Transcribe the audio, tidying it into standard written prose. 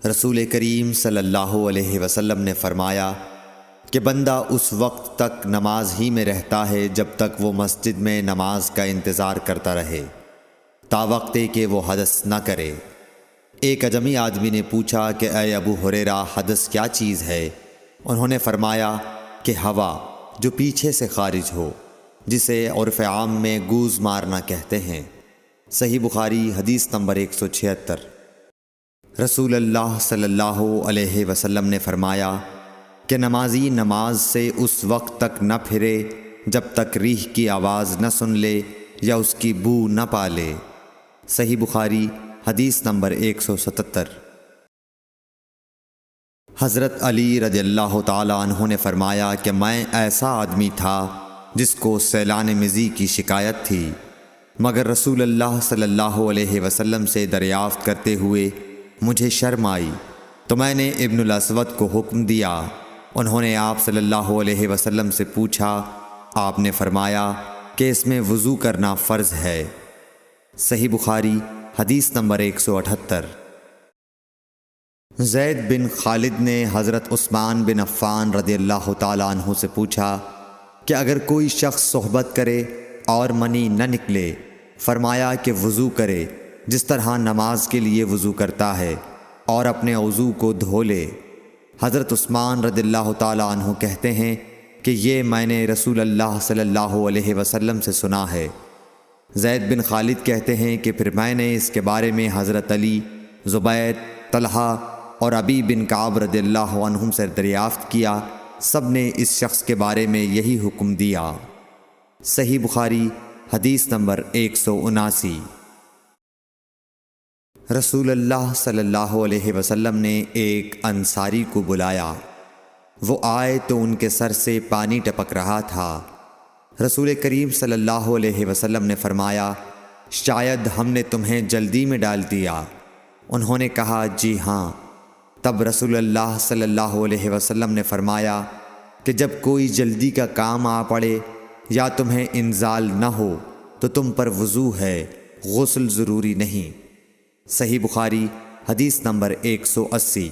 رسول کریم صلی اللہ علیہ وسلم نے فرمایا کہ بندہ اس وقت تک نماز ہی میں رہتا ہے جب تک وہ مسجد میں نماز کا انتظار کرتا رہے تاوقتے کہ وہ حدث نہ کرے۔ ایک اجمی آدمی نے پوچھا کہ اے ابو ہریرہ، حدث کیا چیز ہے؟ انہوں نے فرمایا کہ ہوا جو پیچھے سے خارج ہو، جسے عرف عام میں گوز مارنا کہتے ہیں۔ صحیح بخاری حدیث نمبر 176۔ رسول اللہ صلی اللہ علیہ وسلم نے فرمایا کہ نمازی نماز سے اس وقت تک نہ پھرے جب تک ریح کی آواز نہ سن لے یا اس کی بو نہ پا لے۔ صحیح بخاری حدیث نمبر 177۔ حضرت علی رضی اللہ تعالی عنہ نے فرمایا کہ میں ایسا آدمی تھا جس کو سیلان مزی کی شکایت تھی، مگر رسول اللہ صلی اللہ علیہ وسلم سے دریافت کرتے ہوئے مجھے شرم آئی تو میں نے ابن الاسود کو حکم دیا۔ انہوں نے آپ صلی اللہ علیہ وسلم سے پوچھا، آپ نے فرمایا کہ اس میں وضو کرنا فرض ہے۔ صحیح بخاری حدیث نمبر 178۔ زید بن خالد نے حضرت عثمان بن عفان رضی اللہ تعالی عنہ سے پوچھا کہ اگر کوئی شخص صحبت کرے اور منی نہ نکلے، فرمایا کہ وضو کرے جس طرح نماز کے لیے وضو کرتا ہے اور اپنے وضو کو دھو لے۔ حضرت عثمان رضی اللہ تعالی عنہ کہتے ہیں کہ یہ میں نے رسول اللہ صلی اللہ علیہ وسلم سے سنا ہے۔ زید بن خالد کہتے ہیں کہ پھر میں نے اس کے بارے میں حضرت علی، زبیر، طلحہ اور ابی بن کعب رضی اللہ عنہم سے دریافت کیا، سب نے اس شخص کے بارے میں یہی حکم دیا۔ صحیح بخاری حدیث نمبر 179۔ رسول اللہ صلی اللہ علیہ وسلم نے ایک انصاری کو بلایا۔ وہ آئے تو ان کے سر سے پانی ٹپک رہا تھا۔ رسول کریم صلی اللہ علیہ وسلم نے فرمایا، شاید ہم نے تمہیں جلدی میں ڈال دیا۔ انہوں نے کہا، جی ہاں۔ تب رسول اللہ صلی اللہ علیہ وسلم نے فرمایا کہ جب کوئی جلدی کا کام آ پڑے یا تمہیں انزال نہ ہو تو تم پر وضو ہے، غسل ضروری نہیں۔ صحیح بخاری حدیث نمبر 180۔